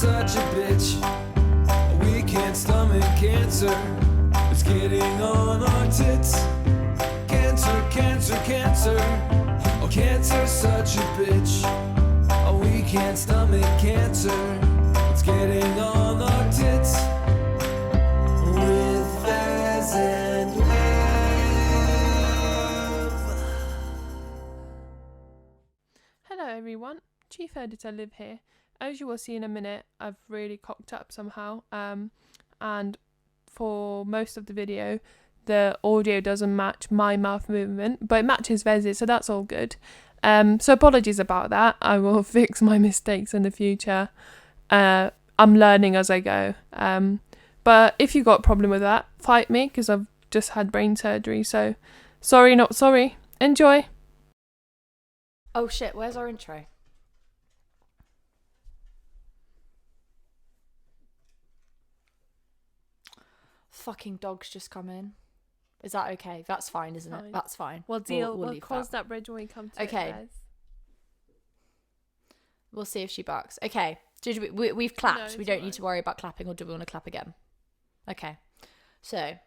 such a bitch. We can't stomach cancer. It's getting on our tits. Cancer, cancer, cancer. Oh, cancer's such a bitch. Oh, we can't stomach cancer. It's getting on our tits. With Vez and Liv. Hello everyone, Chief Editor Liv here. As you will see in a minute, I've really cocked up somehow, and for most of the video the audio doesn't match my mouth movement, but it matches Vez's, so that's all good. So apologies about that. I will fix my mistakes in the future. I'm learning as I go, but if you got a problem with that, fight me, because I've just had brain surgery, so sorry not sorry. Enjoy. Oh shit, where's our intro? Fucking dogs just come in. Is that okay? That's fine, isn't it? That's fine. We'll leave cross that bridge when we come to okay. it. We'll see if she barks. Okay. We've clapped. No, we don't need to worry about clapping, or do we want to clap again? Okay. So,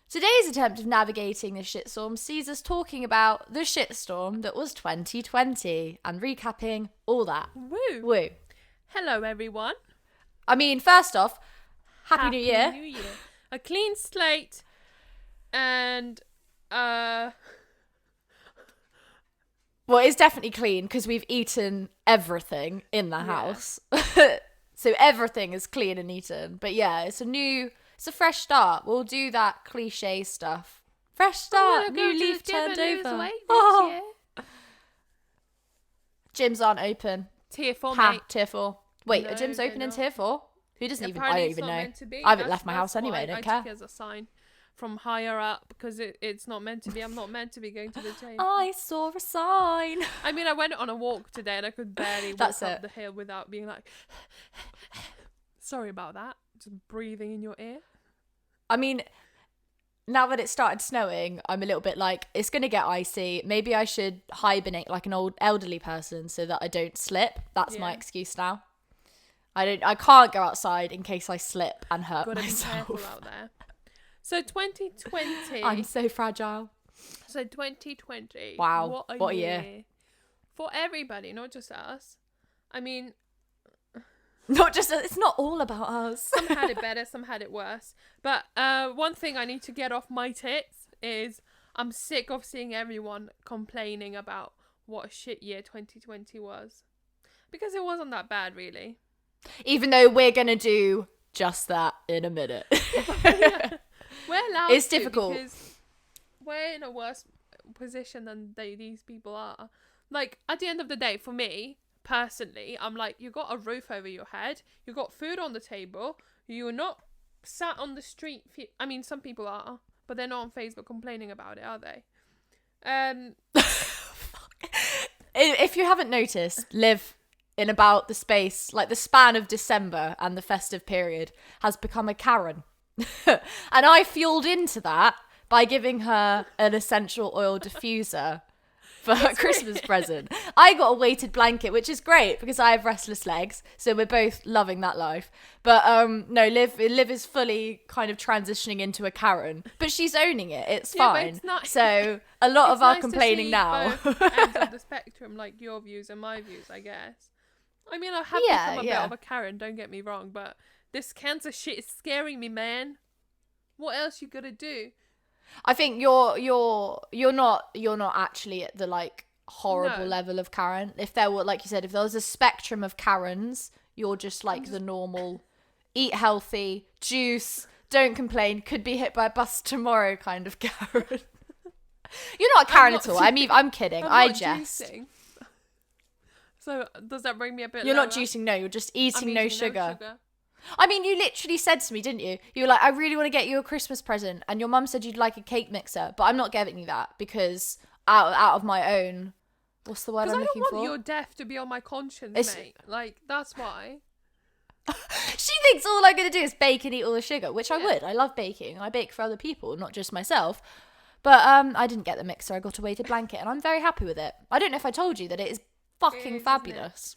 today's attempt of navigating the shitstorm sees us talking about the shitstorm that was 2020 and recapping all that. Woo! Woo. Hello everyone. I mean, first off, Happy New Year. New Year. A clean slate, and well, it's definitely clean because we've eaten everything in the house. So everything is clean and eaten. But yeah, it's a fresh start. We'll do that cliche stuff. Fresh start, new leaf turned over. Oh. Gyms aren't open. Tier 4, mate. Tier 4. Wait, No, a gym's open in not. Tier 4? Who doesn't even? I don't even know. I I haven't left my house anyway. I don't care. I took it as a sign from higher up, because it's not meant to be. I'm not meant to be going to the gym. I saw a sign. I mean, I went on a walk today and I could barely walk up the hill without being like, sorry about that. Just breathing in your ear. I mean, now that it started snowing, I'm a little bit like, it's going to get icy. Maybe I should hibernate like an old elderly person so that I don't slip. That's my excuse now. I can't go outside in case I slip and hurt myself. Gotta be careful out there. So 2020. I'm so fragile. So 2020. Wow. What a year. For everybody, not just us. I mean, it's not all about us. Some had it better, some had it worse. But one thing I need to get off my tits is I'm sick of seeing everyone complaining about what a shit year 2020 was. Because it wasn't that bad, really. Even though we're going to do just that in a minute. We're allowed it's to, difficult. Because we're in a worse position than these people are. Like, at the end of the day, for me, personally, I'm like, you got a roof over your head, you got food on the table, you're not sat on the street. I mean, some people are, but they're not on Facebook complaining about it, are they? If you haven't noticed, Liv, in about the span of December and the festive period, has become a Karen. And I fueled into that by giving her an essential oil diffuser for her Christmas present. I got a weighted blanket, which is great because I have restless legs, so we're both loving that life. But no, Liv is fully kind of transitioning into a Karen, but she's owning it. It's fine. It's nice. So a lot of our nice complaining now. Both ends of the spectrum, like your views and my views, I guess. I mean, I have become a bit of a Karen. Don't get me wrong, but this cancer shit is scaring me, man. What else you gotta do? I think you're not actually at the like horrible level of Karen. If there were, like you said, if there was a spectrum of Karens, you're just like the normal, eat healthy, juice, don't complain, could be hit by a bus tomorrow kind of Karen. You're not a Karen at all. I mean, I'm kidding. I jest. Juicing. So does that bring me a bit? You're lower? not juicing. No, you're just eating no sugar. No sugar. I mean, you literally said to me, didn't you? You were like, I really want to get you a Christmas present. And your mum said you'd like a cake mixer. But I'm not getting you that because out of my own... What's the word I'm looking for? Because I don't want your death to be on my conscience, mate. Like, that's why. She thinks all I'm going to do is bake and eat all the sugar, which I would. I love baking. I bake for other people, not just myself. But I didn't get the mixer. I got a weighted blanket and I'm very happy with it. I don't know if I told you that it is fucking fabulous.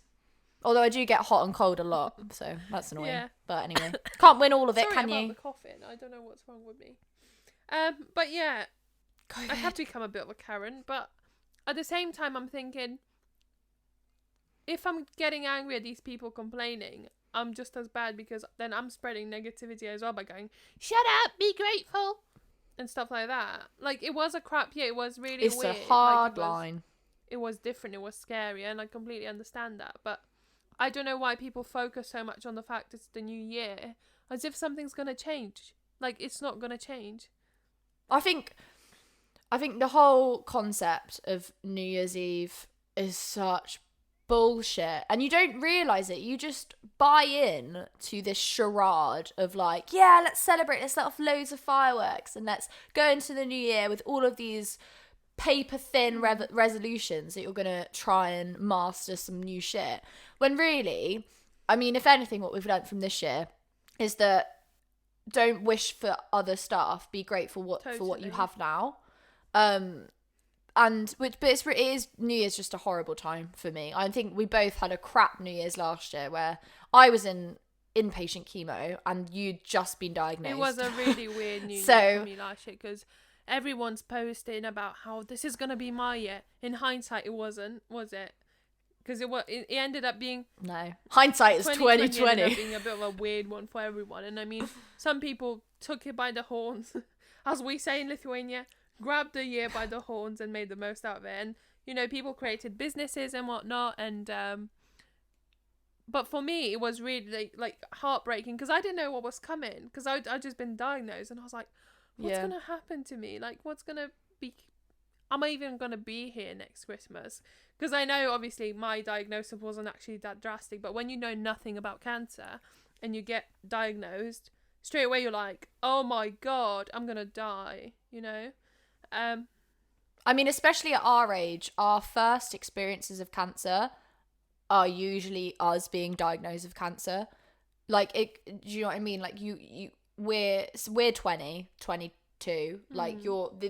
Although I do get hot and cold a lot, so that's annoying. Yeah. But anyway, can't win all of it, Sorry can about you? the coughing. I don't know what's wrong with me. But yeah, COVID. I have to become a bit of a Karen. But at the same time, I'm thinking, if I'm getting angry at these people complaining, I'm just as bad, because then I'm spreading negativity as well by going, shut up, be grateful, and stuff like that. Like, it was a crap year. It was really It's weird. a hard like, line. It was different. It was scary, and I completely understand that. But I don't know why people focus so much on the fact it's the new year, as if something's gonna change. Like, it's not gonna change. I think the whole concept of New Year's Eve is such bullshit, and you don't realize it. You just buy in to this charade of like, yeah, let's celebrate, let's let off loads of fireworks, and let's go into the new year with all of these paper thin resolutions that you're gonna try and master some new shit, when really, I mean, if anything, what we've learned from this year is that don't wish for other stuff, be grateful for what you have now. And it is New Year's just a horrible time for me. I think we both had a crap New Year's last year, where I was in inpatient chemo and you'd just been diagnosed. It was a really weird New Year for me last year, because everyone's posting about how this is gonna be my year. In hindsight, it wasn't, was it? Because it ended up being, no, hindsight is 2020. Ended up being a bit of a weird one for everyone. And I mean, some people took it by the horns, as we say in Lithuania, grabbed the year by the horns and made the most out of it. And, you know, people created businesses and whatnot. And but for me, it was really like heartbreaking, because I didn't know what was coming, because I'd just been diagnosed, and I was like, what's gonna happen to me? Like, what's gonna be? Am I even gonna be here next Christmas? Because I know, obviously, my diagnosis wasn't actually that drastic, but when you know nothing about cancer and you get diagnosed, straight away you're like, oh my god, I'm gonna die, you know? I mean, especially at our age, our first experiences of cancer are usually us being diagnosed with cancer. Like, do you know what I mean? Like, we're 20, 22, like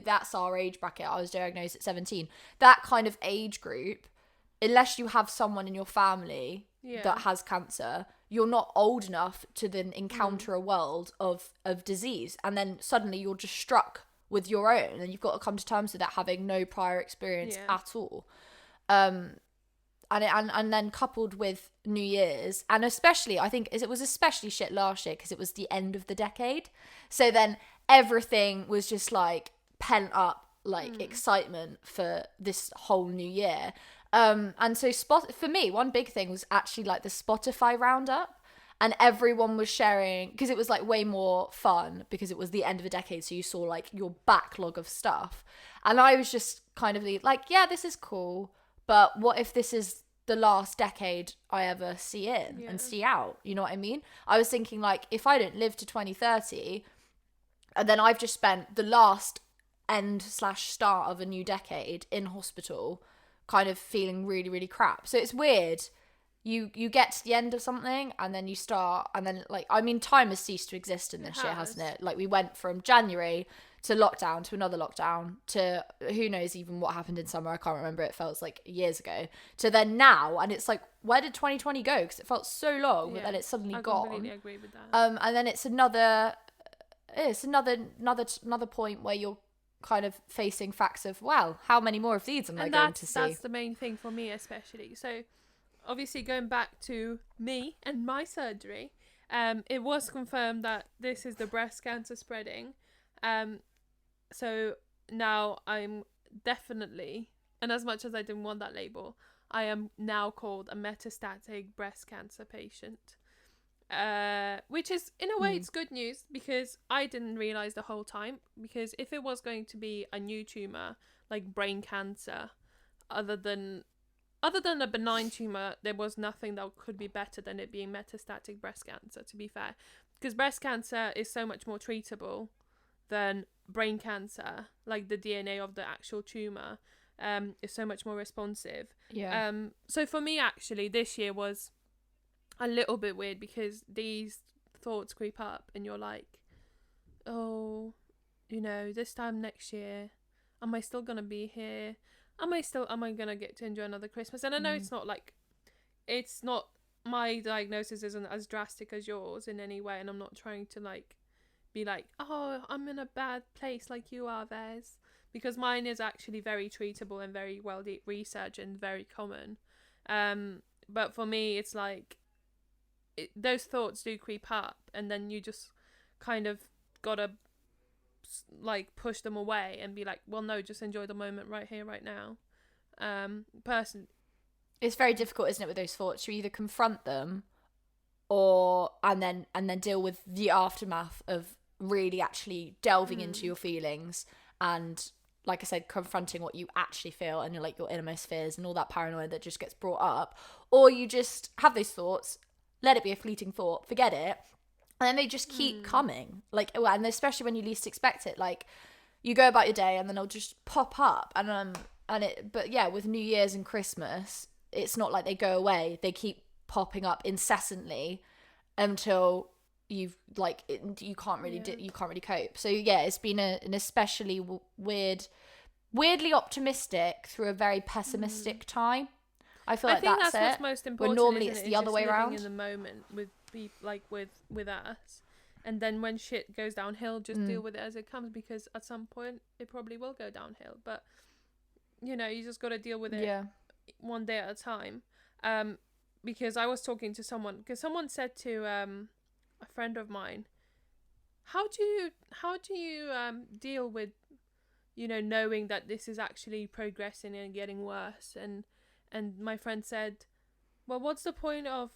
that's our age bracket. I was diagnosed at 17. That kind of age group, unless you have someone in your family that has cancer, you're not old enough to then encounter a world of disease, and then suddenly you're just struck with your own, and you've got to come to terms with that, having no prior experience at all. And then coupled with New Year's, and especially, I think it was especially shit last year because it was the end of the decade. So then everything was just like pent up, like excitement for this whole new year. And so for me, one big thing was actually like the Spotify roundup, and everyone was sharing, because it was like way more fun because it was the end of a decade. So you saw like your backlog of stuff, and I was just kind of like, yeah, this is cool. But what if this is the last decade I ever see in and see out? You know what I mean? I was thinking, like, if I don't live to 2030, and then I've just spent the last end/start of a new decade in hospital, kind of feeling really, really crap. So it's weird. You get to the end of something, and then you start, and then, like, I mean, time has ceased to exist in this year, hasn't it? Like, we went from January to lockdown to another lockdown to who knows even what happened in summer. I can't remember. It felt like years ago, to then now, and it's like, where did 2020 go? Because it felt so long, but then it's suddenly gone. I completely agree with that. And then it's another point where you're kind of facing facts of, wow, how many more of these am I going to see? That's the main thing for me, especially. So obviously, going back to me and my surgery, it was confirmed that this is the breast cancer spreading. So now I'm definitely, and as much as I didn't want that label, I am now called a metastatic breast cancer patient. Which is, in a way, it's good news, because I didn't realize the whole time, because if it was going to be a new tumor like brain cancer, other than a benign tumor, there was nothing that could be better than it being metastatic breast cancer, to be fair, because breast cancer is so much more treatable than brain cancer. Like, the DNA of the actual tumor is so much more responsive. So for me, actually, this year was a little bit weird, because these thoughts creep up and you're like, oh, you know, this time next year, am I still gonna be here? Am I gonna get to enjoy another Christmas? And I know it's not my diagnosis isn't as drastic as yours in any way, and I'm not trying to like be like, oh, I'm in a bad place like you are, Vez, because mine is actually very treatable and very well researched and very common. But for me, it's like those thoughts do creep up, and then you just kind of gotta like push them away and be like, well, no, just enjoy the moment right here, right now. It's very difficult, isn't it, with those thoughts? You either confront them, or and then deal with the aftermath of really actually delving into your feelings and, like I said, confronting what you actually feel and like your innermost fears and all that paranoia that just gets brought up, or you just have those thoughts, let it be a fleeting thought, forget it, and then they just keep coming, like, and especially when you least expect it, like you go about your day and then they'll just pop up, but yeah, with New Year's and Christmas, it's not like they go away, they keep popping up incessantly until you've like you can't really cope. So yeah, it's been an especially weirdly optimistic through a very pessimistic time. I feel like that's what's most important. When normally it's the other way around. In the moment with people, like with us, and then when shit goes downhill, just deal with it as it comes, because at some point it probably will go downhill. But you know, you just got to deal with it one day at a time. Because I was talking to someone, because someone said to a friend of mine, how do you deal with, you know, knowing that this is actually progressing and getting worse? And my friend said, well, what's the point of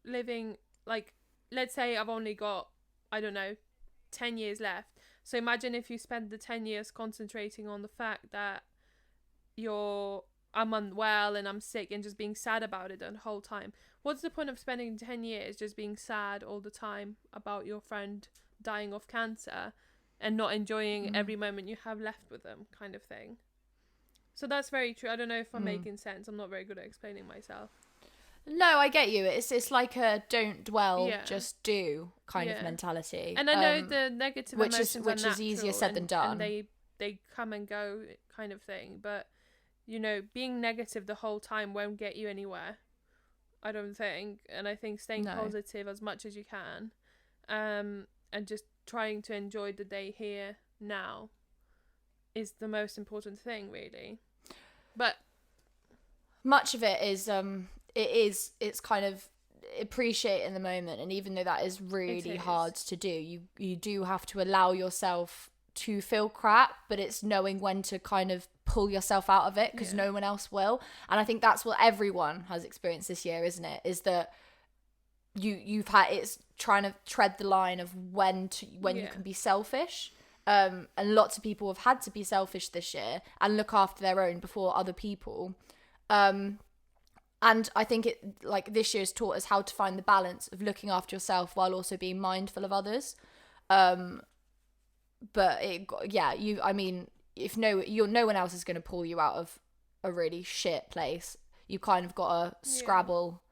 living, like, let's say I've only got, I don't know, 10 years left. So imagine if you spend the 10 years concentrating on the fact that I'm unwell and I'm sick and just being sad about it the whole time. What's the point of spending 10 years just being sad all the time about your friend dying of cancer and not enjoying every moment you have left with them, kind of thing? So that's very true. I don't know if I'm making sense. I'm not very good at explaining myself. No, I get you. It's like a don't dwell, just do kind of mentality. And I know the negative emotions which is easier said than done. And they come and go, kind of thing. But you know, being negative the whole time won't get you anywhere, I don't think. And I think staying positive as much as you can, and just trying to enjoy the day here now is the most important thing, really. But much of it is it's kind of appreciate in the moment, and even though that is really hard to do, you do have to allow yourself to feel crap, but it's knowing when to kind of pull yourself out of it, because no one else will. And I think that's what everyone has experienced this year, isn't it? Is that you've had, it's trying to tread the line of when you can be selfish. And lots of people have had to be selfish this year and look after their own before other people. And I think it, like, this year's taught us how to find the balance of looking after yourself while also being mindful of others. But if no one else is going to pull you out of a really shit place, you kind of got to scrabble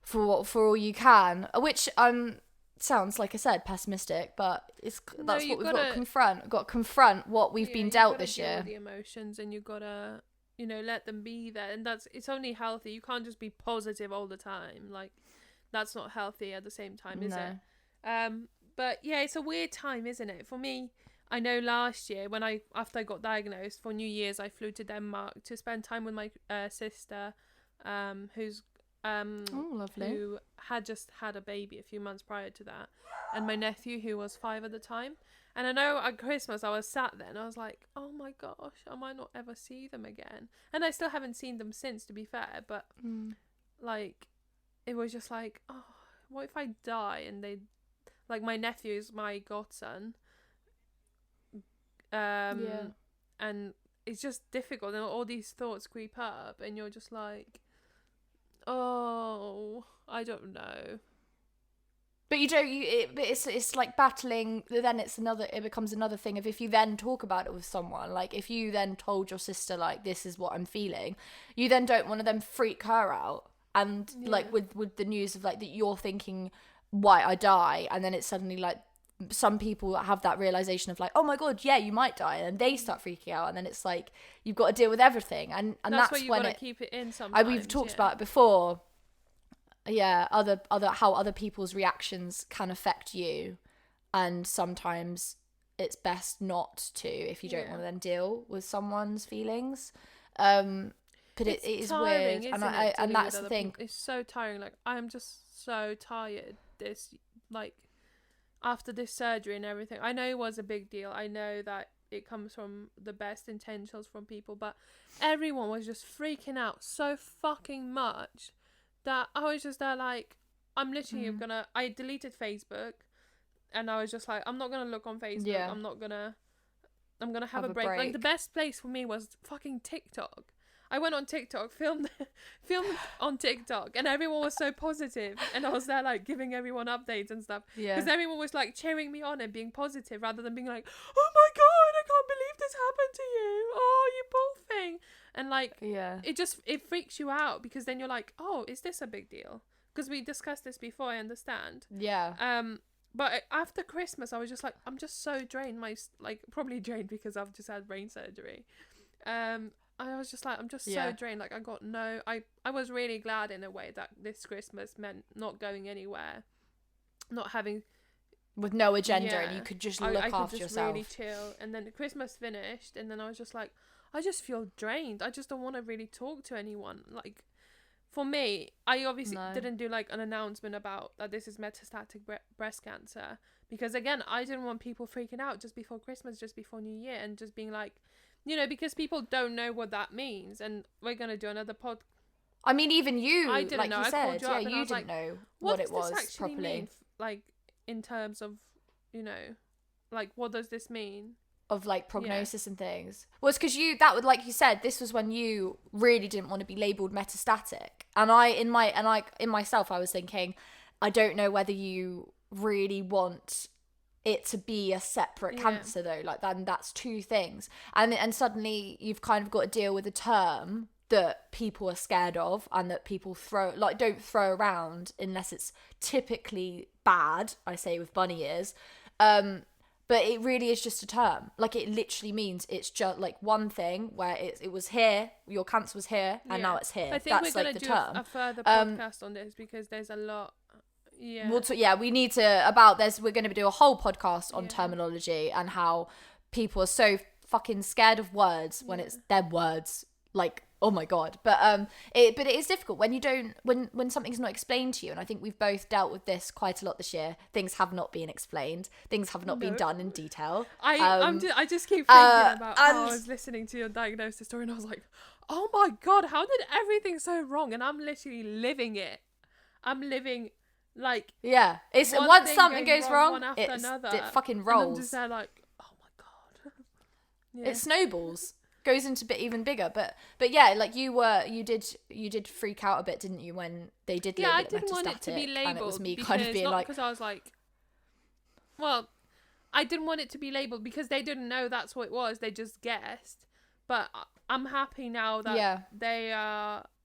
for all you can, which sounds, like I said, pessimistic, but that's what we've got to confront. We've got to confront what we've been dealt this year. The emotions, and you've got to, you know, let them be there, and it's only healthy. You can't just be positive all the time. Like, that's not healthy at the same time, is it? But yeah, it's a weird time, isn't it? For me, I know last year after I got diagnosed, for New Year's, I flew to Denmark to spend time with my sister, who's lovely, who had just had a baby a few months prior to that, and my nephew, who was 5 at the time. And I know at Christmas I was sat there and I was like, oh my gosh, I might not ever see them again. And I still haven't seen them since, to be fair, but like, it was just like, oh, what if I die and they, like, my nephew is my godson, and it's just difficult, and all these thoughts creep up, and you're just like, oh, I don't know. But it's like battling. Then it becomes another thing of, if you then talk about it with someone, like if you then told your sister, like, this is what I'm feeling, you then don't want to then freak her out, and like with the news of like that you're thinking, why I die, and then it's suddenly like some people have that realization of like, oh my god, yeah, you might die, and then they start freaking out, and then it's like you've got to deal with everything, and that's why you when gotta keep it in sometimes. We've talked about it before. other how other people's reactions can affect you, and sometimes it's best not to if you don't want to then deal with someone's feelings. But it is tiring, weird, and and that's the thing. It's so tiring. Like, I'm just so tired. After this surgery and everything, I know it was a big deal. I know that it comes from the best intentions from people, but everyone was just freaking out so fucking much that I was just there like, I'm literally I deleted Facebook, and I was just like, I'm not gonna look on Facebook. Yeah. I'm gonna have a break. Like, the best place for me was fucking TikTok. I went on TikTok, filmed on TikTok, and everyone was so positive, and I was there like giving everyone updates and stuff, because everyone was like cheering me on and being positive rather than being like, oh my god, I can't believe this happened to you, oh, you poor thing. And like, it freaks you out, because then you're like, oh, is this a big deal? Because we discussed this before, I understand. But after Christmas, I was just like, I'm just so drained. Probably drained because I've just had brain surgery. I was just like, I'm just so drained. Like, I was really glad in a way that this Christmas meant not going anywhere, not having, with no agenda, and you could just look after yourself. Really chill. And then Christmas finished, and then I was just like, I just feel drained. I just don't want to really talk to anyone. Like, for me, I obviously didn't do like an announcement about that this is metastatic breast cancer, because again, I didn't want people freaking out just before Christmas, just before New Year, and just being like, because people don't know what that means, and we're going to do another pod. I mean, even you, I didn't know. You said, you didn't know what it was properly. Mean, like, in terms of, like, what does this mean? Of like prognosis and things. Well, it's because like you said, this was when you really didn't want to be labelled metastatic. And in myself, I was thinking, I don't know whether you really want it to be a separate cancer though. Like, then that's two things. And suddenly you've kind of got to deal with a term that people are scared of, and that people don't throw around unless it's typically bad, I say with bunny ears. But it really is just a term. Like, it literally means it's just like one thing where it was here, your cancer was here, and now it's here. I think we're going to do a further podcast on this, because there's a lot. We need to we're going to do a whole podcast on terminology and how people are so fucking scared of words when it's their words. Like, oh my god. But it is difficult when you don't, when something's not explained to you. And I think we've both dealt with this quite a lot this year. Things have not been explained. Things have not been done in detail. I just keep thinking about how I was listening to your diagnosis story, and I was like, oh my god, how did everything so wrong? And I'm literally living it. I'm living, like, it's once something goes wrong, it fucking rolls. And I'm just there like, oh my god. It snowballs. Goes into even bigger, but like you did freak out a bit, didn't you, when they did label it metastatic? I didn't want it to be labelled, and it was me kind of being like, because I was like, well, I didn't want it to be labelled because they didn't know that's what it was, they just guessed. But I'm happy now that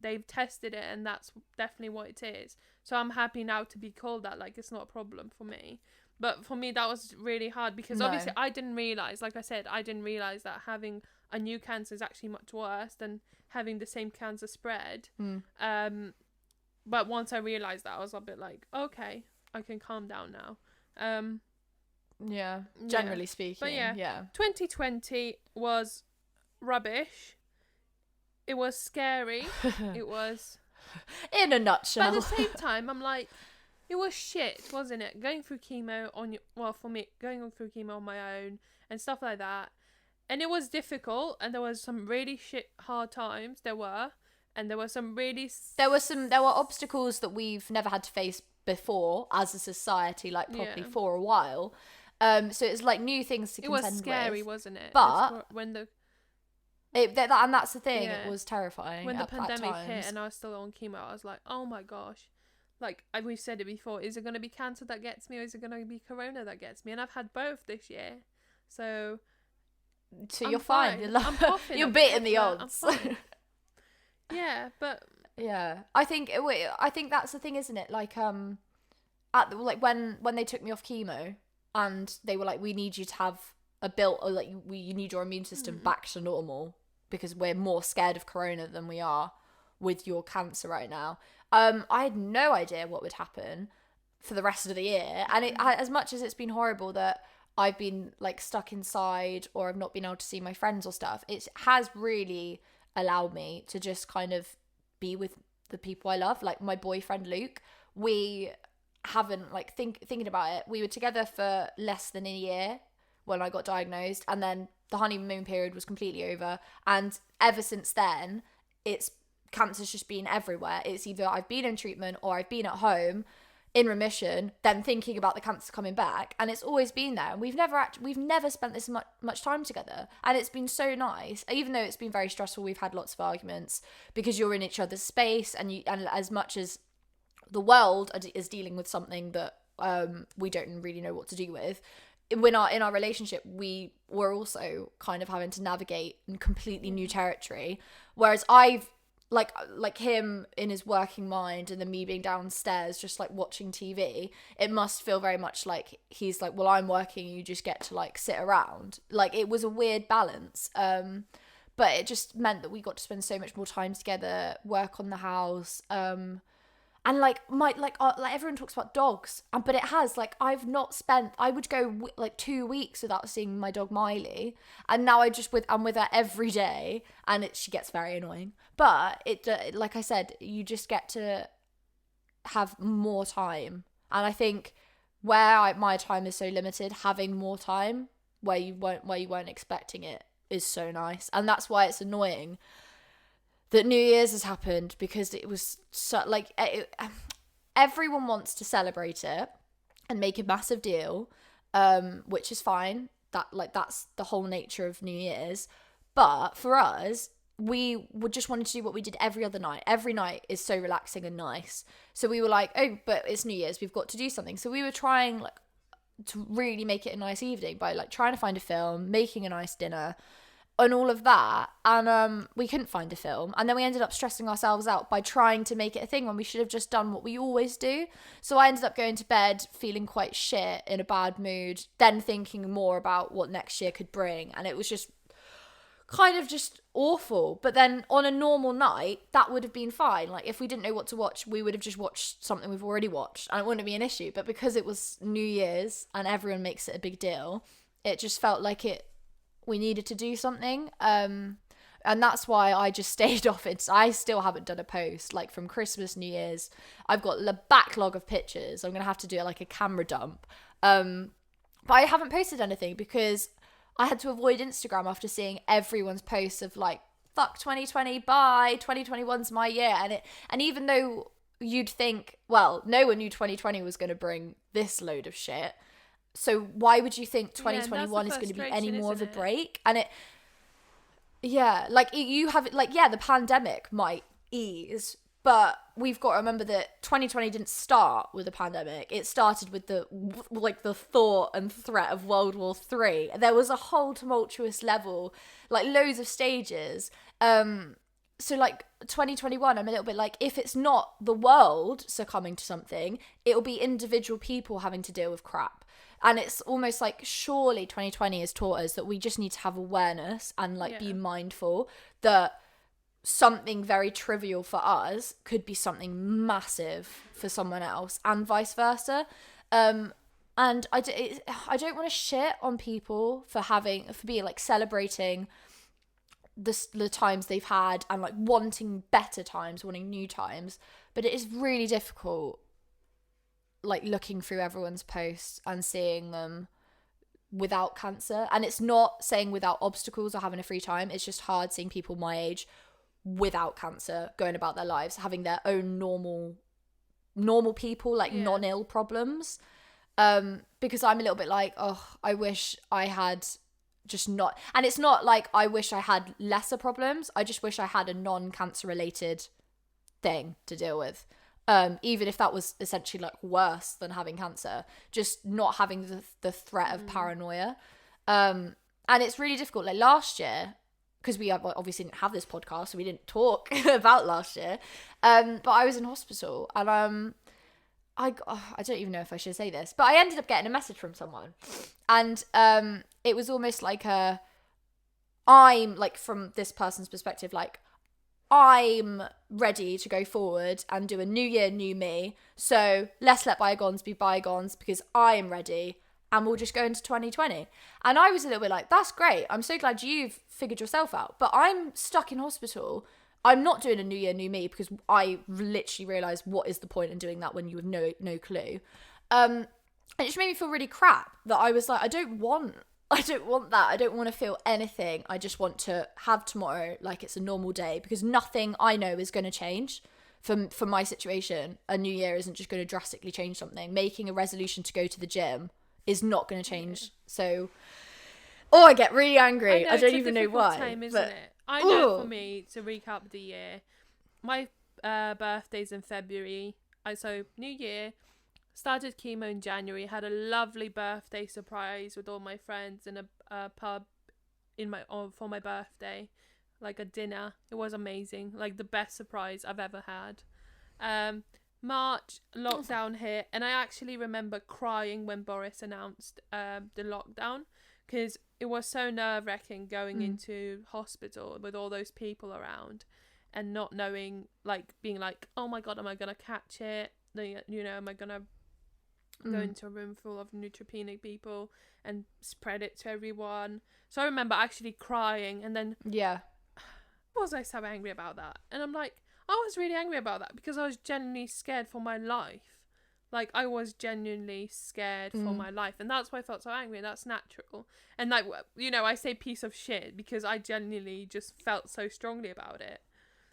they've tested it, and that's definitely what it is. So I'm happy now to be called that. Like, it's not a problem for me. But for me, that was really hard, because obviously I didn't realise, like I said, that having a new cancer is actually much worse than having the same cancer spread. But once I realised that, I was a bit like, okay, I can calm down now. Generally speaking. But 2020 was rubbish. It was scary. It was... In a nutshell. But at the same time, I'm like, it was shit, wasn't it? Going through chemo for me, going through chemo on my own and stuff like that. And it was difficult, and there was some really hard times. There were some really... There were obstacles that we've never had to face before as a society, like probably for a while. So it's like new things to contend with. It was scary, wasn't it? But when the... and that's the thing, it was terrifying. When the pandemic hit and I was still on chemo, I was like, oh my gosh. Like, we've said it before, is it going to be cancer that gets me, or is it going to be corona that gets me? And I've had both this year. So you're fine. You're beating the odds. Yeah, but I think that's the thing, isn't it? Like, when they took me off chemo, and they were like, we need you to have you need your immune system back to normal, because we're more scared of corona than we are with your cancer right now. I had no idea what would happen for the rest of the year. And as much as it's been horrible that I've been like stuck inside or I've not been able to see my friends or stuff, it has really allowed me to just kind of be with the people I love. Like my boyfriend Luke, we haven't like thinking about it, we were together for less than a year when I got diagnosed, and then the honeymoon period was completely over, and ever since then cancer's just been everywhere. It's either I've been in treatment or I've been at home in remission, then thinking about the cancer coming back, and it's always been there. And we've never spent this much time together, and it's been so nice. Even though it's been very stressful, we've had lots of arguments because you're in each other's space, and as much as the world is dealing with something that we don't really know what to do with, in our relationship, we were also kind of having to navigate in completely new territory. Whereas I've like him in his working mind, and then me being downstairs just like watching TV, it must feel very much like he's like, well, I'm working, you just get to like sit around. Like it was a weird balance, but it just meant that we got to spend so much more time together, work on the house, and like everyone talks about dogs, but it has, like, I would go like 2 weeks without seeing my dog Miley, and now I'm with her every day, and she gets very annoying. But like I said, you just get to have more time, and I think my time is so limited, having more time where you weren't expecting it is so nice, and that's why it's annoying that New Year's has happened, because it was so, like, everyone wants to celebrate it and make a massive deal, which is fine. That's the whole nature of New Year's. But for us, we would just wanted to do what we did every other night. Every night is so relaxing and nice. So we were like, oh, but it's New Year's, we've got to do something. So we were trying like to really make it a nice evening by like trying to find a film, making a nice dinner, and all of that, and we couldn't find a film, and then we ended up stressing ourselves out by trying to make it a thing when we should have just done what we always do. So I ended up going to bed feeling quite shit, in a bad mood, then thinking more about what next year could bring, and it was just kind of just awful. But then on a normal night, that would have been fine. Like if we didn't know what to watch, we would have just watched something we've already watched, and it wouldn't be an issue. But because it was New Year's and everyone makes it a big deal, it just felt like we needed to do something, and that's why I just stayed off it. I still haven't done a post like from Christmas, New Year's. I've got a backlog of pictures. I'm gonna have to do like a camera dump, but I haven't posted anything because I had to avoid Instagram after seeing everyone's posts of like, fuck 2020, bye, 2021's my year. And even though you'd think, well, no one knew 2020 was going to bring this load of shit, so why would you think 2021 is going to be any more of a break? And the pandemic might ease, but we've got to remember that 2020 didn't start with a pandemic. It started with the thought and threat of World War III. There was a whole tumultuous level, like loads of stages. So like 2021, I'm a little bit like, if it's not the world succumbing to something, it'll be individual people having to deal with crap. And it's almost like, surely 2020 has taught us that we just need to have awareness and be mindful that something very trivial for us could be something massive for someone else, and vice versa. And I don't want to shit on people for being like celebrating the times they've had and like wanting better times, wanting new times, but it is really difficult like looking through everyone's posts and seeing them without cancer. And it's not saying without obstacles or having a free time, it's just hard seeing people my age without cancer going about their lives, having their own normal people, like non-ill problems, because I'm a little bit like, oh, I wish I had just not, and it's not like I wish I had lesser problems, I just wish I had a non-cancer related thing to deal with, even if that was essentially like worse than having cancer, just not having the threat of paranoia. And it's really difficult. Like last year, because we obviously didn't have this podcast, so we didn't talk about last year, but I was in hospital, and I don't even know if I should say this, but I ended up getting a message from someone, and it was almost like I'm like, from this person's perspective, like, I'm ready to go forward and do a new year, new me. So let's let bygones be bygones because I am ready and we'll just go into 2020. And I was a little bit like, that's great. I'm so glad you've figured yourself out. But I'm stuck in hospital. I'm not doing a new year, new me because I literally realised what is the point in doing that when you have no clue. And it just made me feel really crap that I was like, I don't want that. I don't want to feel anything. I just want to have tomorrow like it's a normal day because nothing I know is going to change for my situation. A new year isn't just going to drastically change something. Making a resolution to go to the gym is not going to change. So, I get really angry. I don't even know why. Time, isn't it? I know for me, to recap the year, my birthday's in February. So New Year. Started chemo in January, had a lovely birthday surprise with all my friends in a pub for my birthday, like a dinner. It was amazing, like the best surprise I've ever had. March, lockdown hit, and I actually remember crying when Boris announced the lockdown because it was so nerve-wracking going into hospital with all those people around and not knowing, like being like, oh my God, am I going to catch it? Am I going to go into a room full of neutropenic people and spread it to everyone? So I remember actually crying, and then was I so angry about that? And I'm like, I was really angry about that because I was genuinely scared for my life. Like, I was genuinely scared for my life, and that's why I felt so angry, and that's natural. And like, I say piece of shit because I genuinely just felt so strongly about it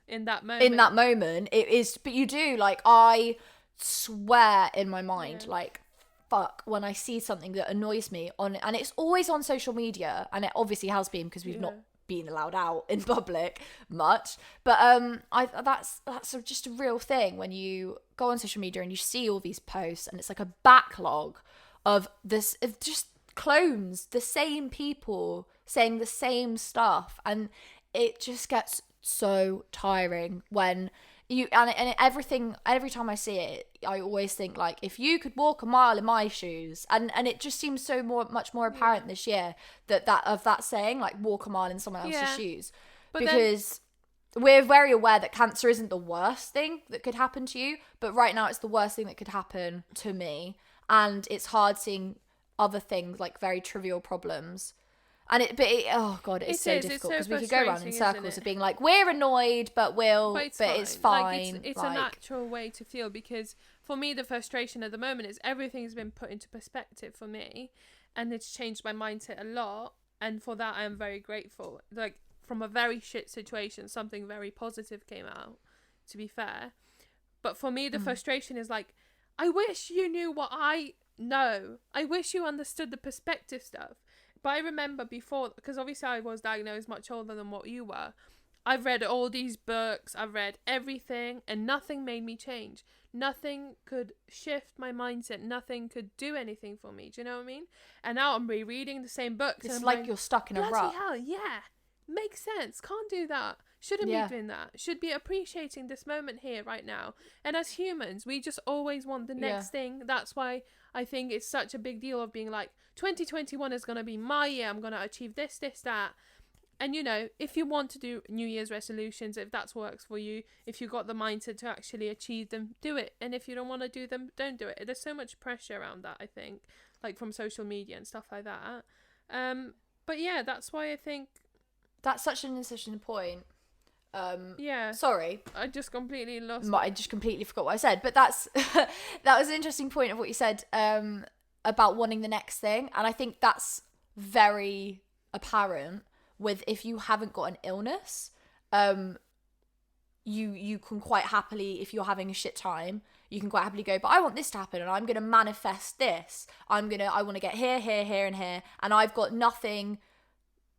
in that moment. It is, but you do, like, I swear in my mind, like, fuck, when I see something that annoys me and it's always on social media, and it obviously has been because we've not been allowed out in public much, but that's just a real thing when you go on social media and you see all these posts and it's like a backlog of just clones, the same people saying the same stuff, and it just gets so tiring when every time I see it, I always think, like, if you could walk a mile in my shoes, and it just seems so much more apparent this year that saying, like, walk a mile in someone else's shoes, but because we're very aware that cancer isn't the worst thing that could happen to you, but right now it's the worst thing that could happen to me, and it's hard seeing other things, like very trivial problems. And oh god, it's so difficult because we could go around in circles of being like, we're annoyed, but it's fine. Like, it's a natural way to feel, because for me, the frustration at the moment is everything's been put into perspective for me, and it's changed my mindset a lot. And for that, I am very grateful. Like, from a very shit situation, something very positive came out, to be fair. But for me, the frustration is like, I wish you knew what I know. I wish you understood the perspective stuff. But I remember before, because obviously I was diagnosed much older than what you were, I've read all these books, I've read everything, and nothing made me change. Nothing could shift my mindset, nothing could do anything for me, do you know what I mean? And now I'm rereading the same books. It's and like you're stuck in a rut. Bloody hell, yeah. Makes sense. Can't do that. Shouldn't be doing that. Should be appreciating this moment here, right now. And as humans, we just always want the next thing. That's why I think it's such a big deal of being like, 2021 is going to be my year. I'm going to achieve this, that. And, if you want to do New Year's resolutions, if that works for you, if you've got the mindset to actually achieve them, do it. And if you don't want to do them, don't do it. There's so much pressure around that, I think, like from social media and stuff like that. But yeah, that's why I think... That's such an interesting point. Sorry. I just completely I just completely forgot what I said. But that was an interesting point of what you said about wanting the next thing. And I think that's very apparent with, if you haven't got an illness, you can quite happily, if you're having a shit time, you can quite happily go, but I want this to happen and I'm going to manifest this. I want to get here, here, here and here. And I've got nothing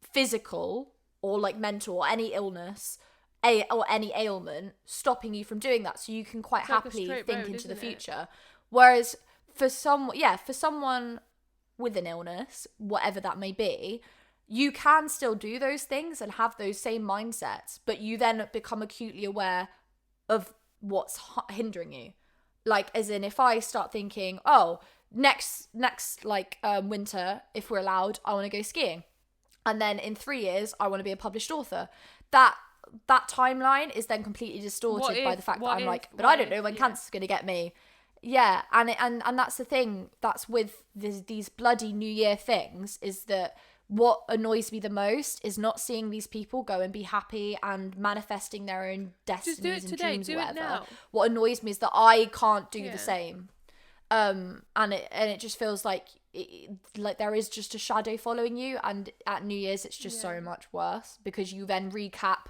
physical or like mental or any illness or any ailment stopping you from doing that. So you can quite happily think into the future. Whereas for someone with an illness, whatever that may be, you can still do those things and have those same mindsets, but you then become acutely aware of what's hindering you. Like, as in, if I start thinking, oh, next winter, if we're allowed, I want to go skiing. And then in 3 years, I want to be a published author. That that timeline is then completely distorted by the fact that I'm like, but I don't know when cancer's going to get me. Yeah, and that's the thing that's with these bloody New Year things, is that what annoys me the most is not seeing these people go and be happy and manifesting their own destinies and dreams or whatever. What annoys me is that I can't do the same. And it just feels like there is just a shadow following you, and at New Year's it's just so much worse, because you then recap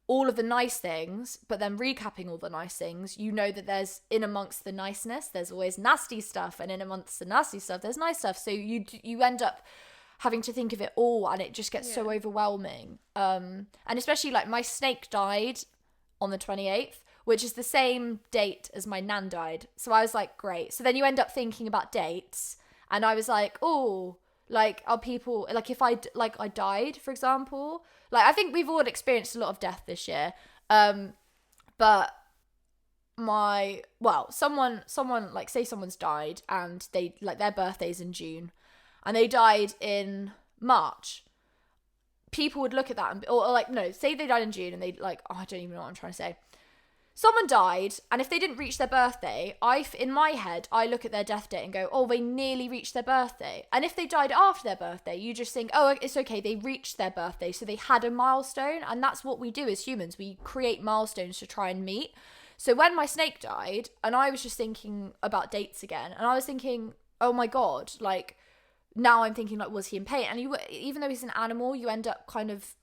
all of the nice things, but then recapping all the nice things, you know that there's, in amongst the niceness, there's always nasty stuff, and in amongst the nasty stuff there's nice stuff, so you end up having to think of it all, and it just gets so overwhelming. And especially like my snake died on the 28th, which is the same date as my nan died, so I was like, great. So then you end up thinking about dates, and I was like, oh, like, are people, like, if I died, for example, like, I think we've all experienced a lot of death this year, but someone, like, say someone's died, and they, like, their birthday's in June, and they died in March, people would look at that, or like, no, say they died in June, and they, like, oh, I don't even know what I'm trying to say. Someone died, and if they didn't reach their birthday, in my head, I look at their death date and go, oh, they nearly reached their birthday. And if they died after their birthday, you just think, oh, it's okay, they reached their birthday, so they had a milestone. And that's what we do as humans. We create milestones to try and meet. So when my snake died, and I was just thinking about dates again, and I was thinking, oh my God, like, now I'm thinking, like, was he in pain? And even though he's an animal, you end up kind of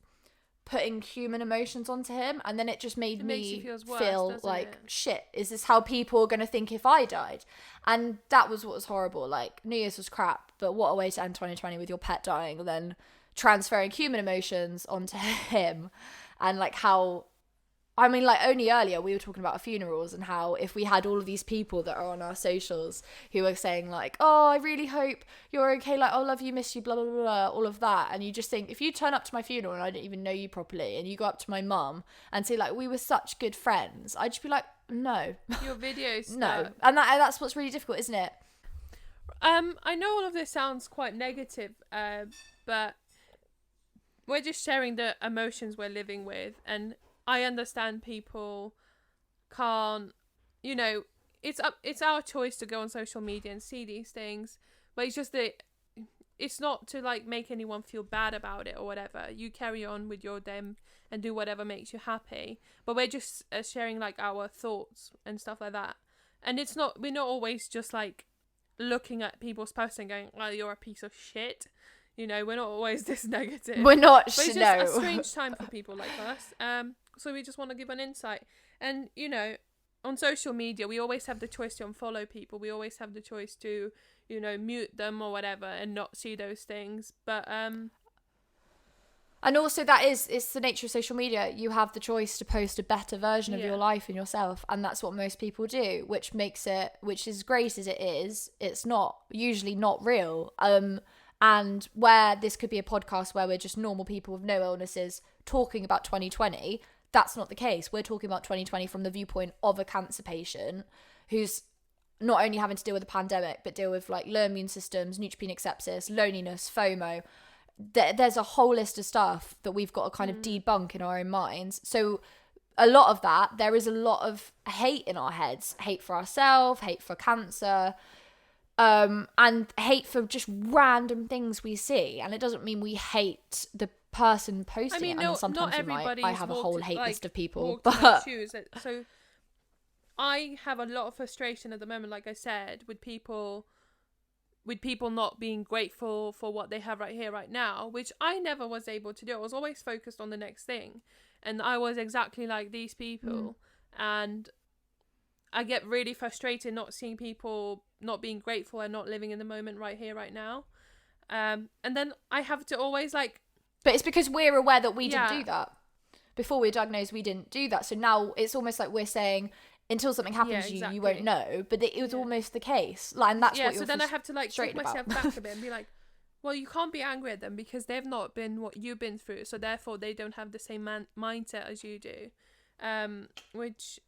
putting human emotions onto him, and then it just made me feel like, shit, is this how people are going to think if I died? And that was what was horrible. Like, New Year's was crap, but what a way to end 2020 with your pet dying, and then transferring human emotions onto him. And like, how, I mean, like, only earlier we were talking about funerals, and how if we had all of these people that are on our socials who are saying like, oh, I really hope you're okay, like, oh, love you, miss you, blah, blah, blah, blah, all of that. And you just think, if you turn up to my funeral and I don't even know you properly, and you go up to my mum and say like, we were such good friends, I'd just be like, no. Your videos. No. And that's what's really difficult, isn't it? I know all of this sounds quite negative, but we're just sharing the emotions we're living with, and I understand people can't, you know, it's our choice to go on social media and see these things, but it's just that it's not to like make anyone feel bad about it or whatever. You carry on with your day and do whatever makes you happy, but we're just sharing like our thoughts and stuff like that. And we're not always just like looking at people's posts and going, oh, you're a piece of shit. You know, we're not always this negative. We're not. But it's just a strange time for people like us. So we just want to give an insight. And, you know, on social media, we always have the choice to unfollow people. We always have the choice to, you know, mute them or whatever and not see those things. But and also it's the nature of social media. You have the choice to post a better version of your life and yourself, and that's what most people do, which makes it, which is great as it is, it's usually not real. And where this could be a podcast where we're just normal people with no illnesses talking about 2020, that's not the case. We're talking about 2020 from the viewpoint of a cancer patient who's not only having to deal with a pandemic, but deal with like low immune systems, neutropenic sepsis, loneliness, FOMO. There's a whole list of stuff that we've got to kind of debunk in our own minds. So a lot of that, there is a lot of hate in our heads, hate for ourselves, hate for cancer, and hate for just random things we see. And it doesn't mean we hate the person posting it. I mean, sometimes I have a whole hate list of people, but so I have a lot of frustration at the moment, like I said, with people not being grateful for what they have right here, right now, which I never was able to do. I was always focused on the next thing, and I was exactly like these people, and I get really frustrated not seeing people not being grateful and not living in the moment right here, right now. And then I have to always like... But it's because we're aware that we didn't do that. Before we were diagnosed, we didn't do that. So now it's almost like we're saying, until something happens to you, you won't know. But it was almost the case. Like, and that's what you're so then I have to like take myself back a bit and be like, well, you can't be angry at them because they've not been what you've been through. So therefore, they don't have the same mindset as you do. Which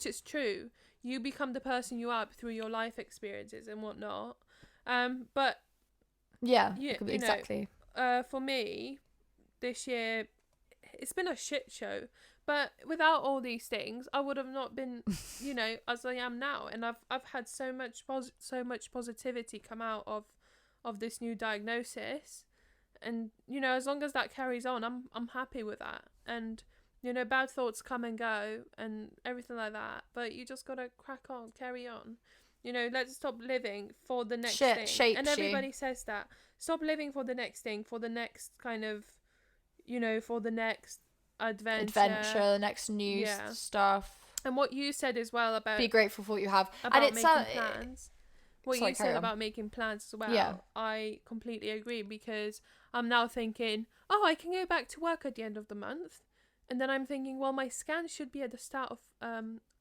is true. You become the person you are through your life experiences and whatnot. But yeah, exactly. For me, this year, it's been a shit show. But without all these things, I would have not been, you know, as I am now. And I've had so much positivity come out of this new diagnosis. And, you know, as long as that carries on, I'm happy with that. And, you know, bad thoughts come and go and everything like that. But you just got to crack on, carry on. You know, let's stop living for the next thing. And everybody says that. Stop living for the next thing, for the next kind of, you know, for the next adventure, next new stuff. And what you said as well about be grateful for what you have, about and it's making plans. What you said about making plans as well, I completely agree, because I'm now thinking, oh, I can go back to work at the end of the month, and then I'm thinking, well, my scan should be at the start of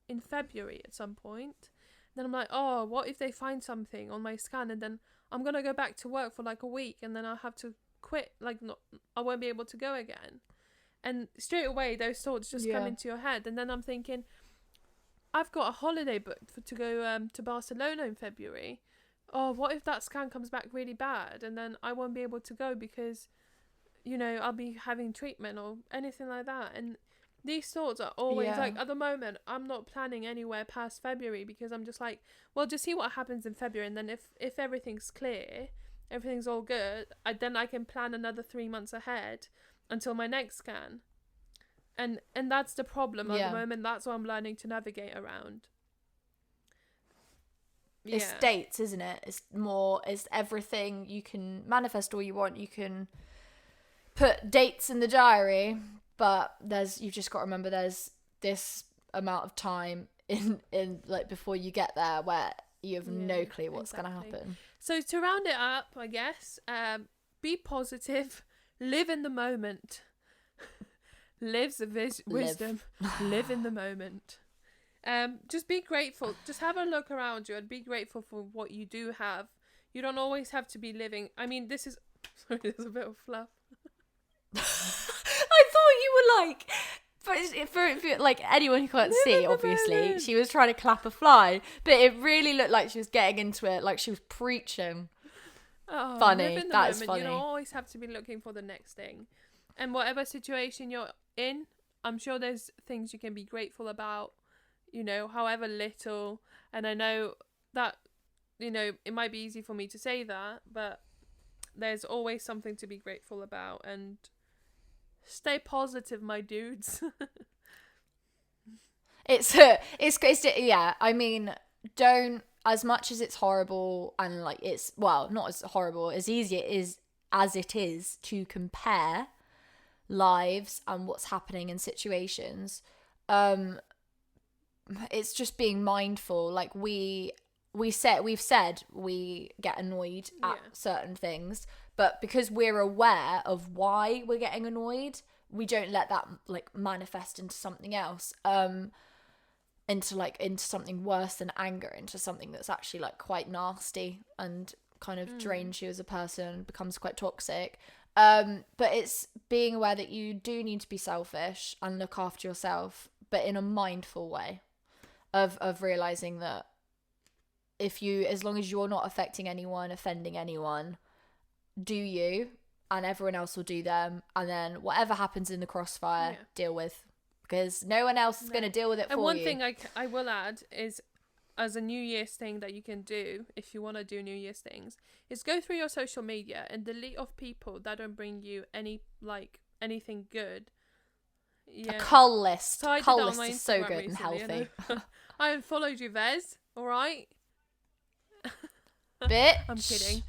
in February at some point. Then I'm like, oh, what if they find something on my scan, and then I'm gonna go back to work for like a week, and then I'll have to quit, like I won't be able to go again. And straight away, those thoughts just come into your head. And then I'm thinking, I've got a holiday booked to go to Barcelona in February. Oh, what if that scan comes back really bad? And then I won't be able to go because, you know, I'll be having treatment or anything like that. And these thoughts are always like, at the moment, I'm not planning anywhere past February, because I'm just like, well, just see what happens in February. And then if everything's clear, everything's all good, then I can plan another 3 months ahead until my next scan. And that's the problem at the moment. That's what I'm learning to navigate around. It's dates, isn't it? It's everything. You can manifest all you want, you can put dates in the diary, but you've just got to remember there's this amount of time in like before you get there where you have no clue what's going to happen. So to round it up, I guess, be positive. Live in the moment. Live's a wisdom. Live in the moment. Just be grateful. Just have a look around you and be grateful for what you do have. You don't always have to be living. I mean, this is... Sorry, there's a bit of fluff. I thought you were like... For like anyone who can't see, obviously, she was trying to clap a fly, but it really looked like she was getting into it, like she was preaching. Oh, funny. That is funny. You don't always have to be looking for the next thing. And whatever situation you're in, I'm sure there's things you can be grateful about, you know, however little. And I know that, you know, it might be easy for me to say that, but there's always something to be grateful about. And stay positive, my dudes. It's yeah, I mean, don't, as much as it's horrible and like it's, well, not as horrible, as easy as it is to compare lives and what's happening in situations, it's just being mindful. Like we've said we get annoyed at certain things, but because we're aware of why we're getting annoyed, we don't let that like manifest into something else, into something worse than anger, into something that's actually like quite nasty and kind of drains you as a person, becomes quite toxic. But it's being aware that you do need to be selfish and look after yourself, but in a mindful way of realizing that as long as you're not affecting anyone, offending anyone, do you, and everyone else will do them, and then whatever happens in the crossfire, deal with. Because no one else is going to deal with it for you. And one thing I will add is, as a New Year's thing that you can do, if you want to do New Year's things, is go through your social media and delete off people that don't bring you anything good. Yeah. A cull list. So cull list is so good and healthy. I unfollowed you, Vez. All right. Bitch. I'm kidding.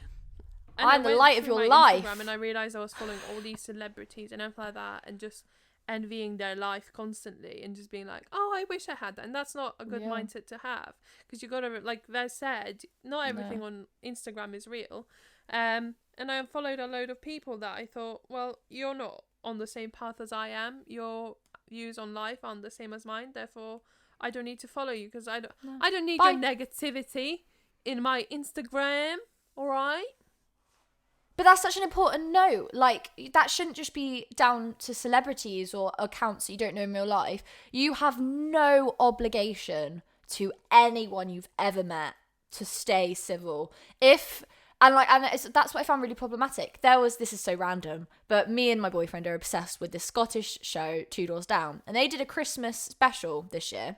And I'm the light of your life. Instagram and I realised I was following all these celebrities and everything like that, and just envying their life constantly and just being like, oh, I wish I had that. And that's not a good mindset to have, because you gotta, like Vez said, not everything on Instagram is real. And I unfollowed a load of people that I thought, well, you're not on the same path as I am, your views on life aren't the same as mine, therefore I don't need to follow you, because I don't need your negativity in my Instagram. All right. But that's such an important note. Like, that shouldn't just be down to celebrities or accounts that you don't know in real life. You have no obligation to anyone you've ever met to stay civil. If That's what I found really problematic. This is so random, but me and my boyfriend are obsessed with this Scottish show, Two Doors Down, and they did a Christmas special this year.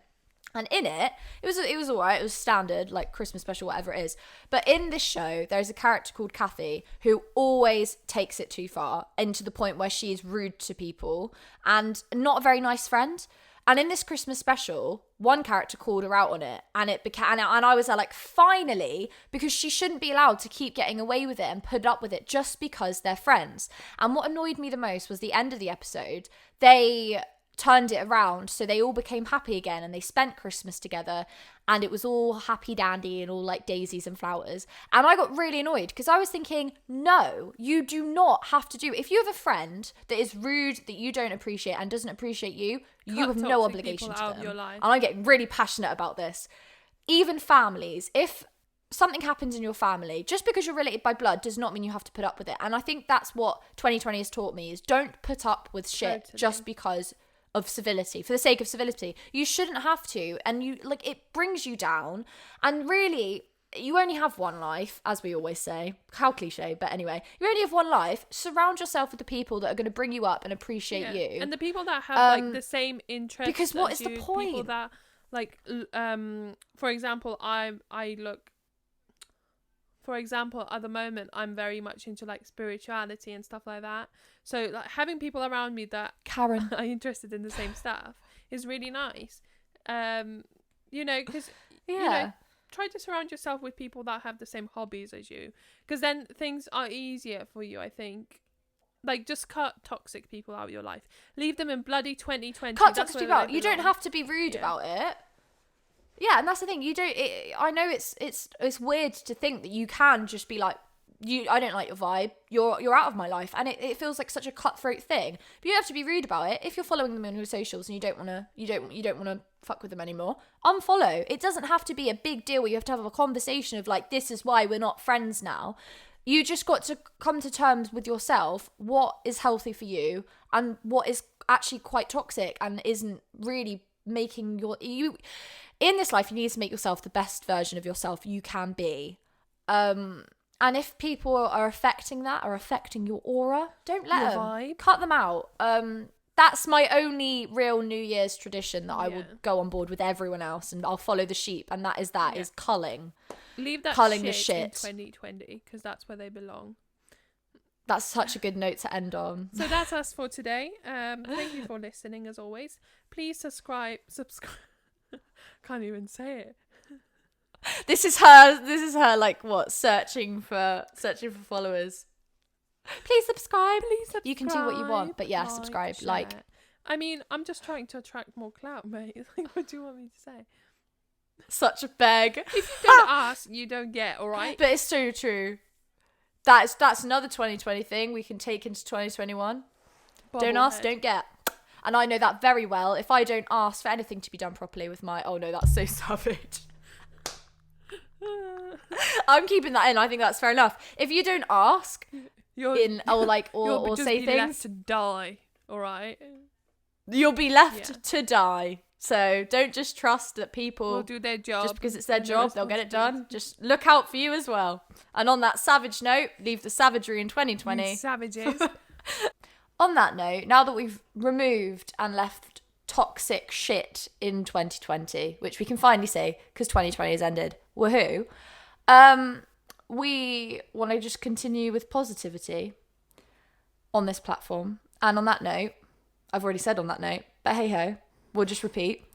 And in it was all right. It was standard, like Christmas special, whatever it is. But in this show, there's a character called Kathy who always takes it too far, and to the point where she is rude to people and not a very nice friend. And in this Christmas special, one character called her out on it, and I was like, finally, because she shouldn't be allowed to keep getting away with it and put up with it just because they're friends. And what annoyed me the most was the end of the episode. They turned it around, so they all became happy again, and they spent Christmas together, and it was all happy dandy and all like daisies and flowers. And I got really annoyed because I was thinking, no, you do not have to do. If you have a friend that is rude, that you don't appreciate and doesn't appreciate you, you have no obligation to them. And I'm getting really passionate about this. Even families, if something happens in your family, just because you're related by blood does not mean you have to put up with it. And I think that's what 2020 has taught me, is don't put up with shit just because of civility, for the sake of civility. You shouldn't have to, and it brings you down. And really, you only have one life, as we always say. How cliche, but anyway, you only have one life. Surround yourself with the people that are going to bring you up and appreciate you, and the people that have like the same interests. Because what is the point? People that for example, for example, at the moment, I'm very much into like spirituality and stuff like that. So like having people around me that Karen are interested in the same stuff is really nice. Because try to surround yourself with people that have the same hobbies as you, because then things are easier for you, I think. Like, just cut toxic people out of your life. Leave them in bloody 2020. Cut toxic people out. You don't have to be rude about it. Yeah, and that's the thing. You don't. I know it's weird to think that you can just be like, I don't like your vibe. You're out of my life, and it feels like such a cutthroat thing. But you don't have to be rude about it. If you're following them on your socials and you don't wanna fuck with them anymore, unfollow. It doesn't have to be a big deal where you have to have a conversation of like, this is why we're not friends now. You just got to come to terms with yourself, what is healthy for you and what is actually quite toxic and isn't really making you in this life. You need to make yourself the best version of yourself you can be. And if people are affecting your aura, don't let them. Vibe. Cut them out. That's my only real New Year's tradition that I will go on board with everyone else, and I'll follow the sheep, and that is culling. Leave that culling shit the shit in 2020, because that's where they belong. That's such a good note to end on. So that's us for today. Thank you for listening, as always. Please subscribe. Can't even say it. This is her like what? Searching for followers. Please subscribe. You can do what you want, but yeah, subscribe, like. I mean, I'm just trying to attract more clout, mate. Like, what do you want me to say? Such a beg. If you don't ask, you don't get, all right? But it's so true. That's another 2020 thing we can take into 2021. Don't ask, don't get. And I know that very well. If I don't ask for anything to be done properly with my... Oh no, that's so savage. I'm keeping that in. I think that's fair enough. If you don't ask or say things... left to die, all right? You'll be left to die. So don't just trust that people will do their job. Just because it's their job, they'll get it done. Just look out for you as well. And on that savage note, leave the savagery in 2020. You savages. On that note, now that we've removed and left toxic shit in 2020, which we can finally say because 2020 has ended, woohoo, we want to just continue with positivity on this platform. And on that note, I've already said on that note, but hey ho, we'll just repeat.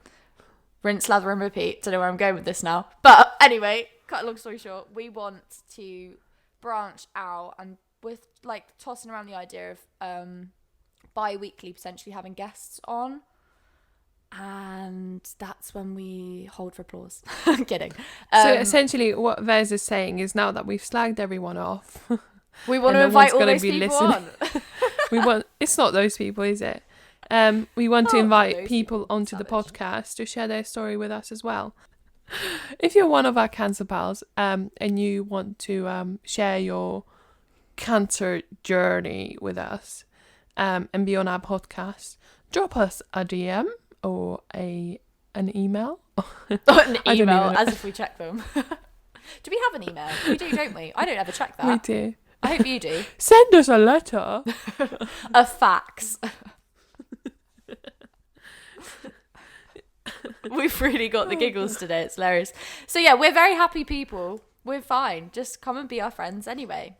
Rinse, lather and repeat. Don't know where I'm going with this now. But anyway, cut a long story short, we want to branch out, and with like tossing around the idea of bi-weekly potentially having guests on. And that's when we hold for applause. I'm kidding. So essentially what Vez is saying is, now that we've slagged everyone off, we want to invite all those people on. It's not those people, is it? We want to invite people onto the podcast to share their story with us as well. If you're one of our cancer pals and you want to share your cancer journey with us and be on our podcast, drop us a DM or an email. An email, as if we check them. Do we have an email? We do, don't we? I don't ever check that. We do. I hope you do. Send us a letter. A fax. We've really got the giggles today. It's hilarious. So yeah, we're very happy people. We're fine. Just come and be our friends anyway.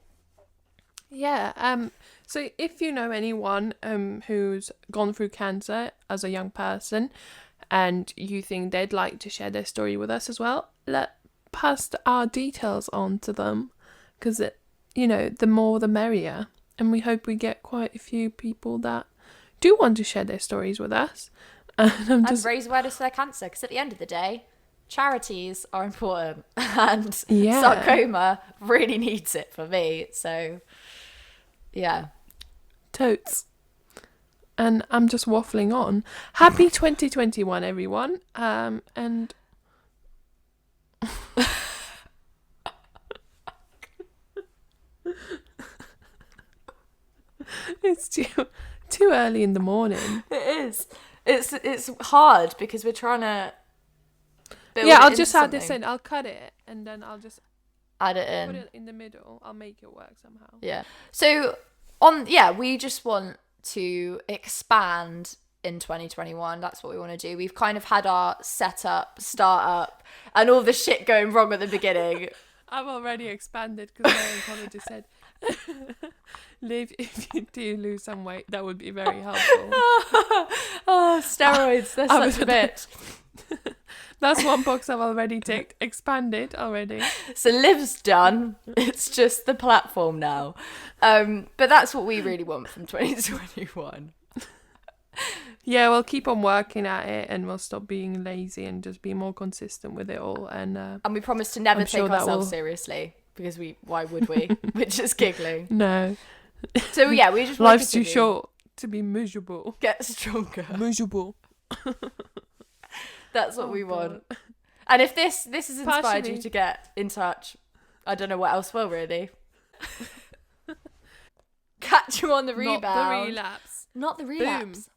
Yeah. So if you know anyone who's gone through cancer as a young person, and you think they'd like to share their story with us as well, pass our details on to them, because the more the merrier, and we hope we get quite a few people that do want to share their stories with us. And raise awareness for their cancer, because at the end of the day, charities are important, and Yeah. sarcoma really needs it for me. So yeah, totes. And I'm just waffling on. Happy 2021, everyone. And it's too early in the morning. it is. It's hard because we're trying to build Yeah, it I'll into just add this something. in. I'll cut it and then I'll just Add it put in. it in the middle. I'll make it work somehow. Yeah. So we just want to expand in 2021. That's what we want to do. We've kind of had our setup, startup, and all the shit going wrong at the beginning. I've already expanded because my oncologist said, Liv, if you do lose some weight, that would be very helpful. Oh, steroids. They're I such a bitch. That's one box I've already ticked. Expanded already. So Liv's done. It's just the platform now. But that's what we really want from 2021. Yeah, we'll keep on working at it, and we'll stop being lazy and just be more consistent with it all. And we promise to never I'm take sure that ourselves will- seriously, because why would we? We're just giggling. no, So yeah, we just want life's to too continue. short to be miserable. Get stronger. Miserable. That's what Oh, we God. want. And if this has inspired Partially. you to get in touch, I don't know what else will, really. Catch you on the rebound. Not the relapse. Not the relapse.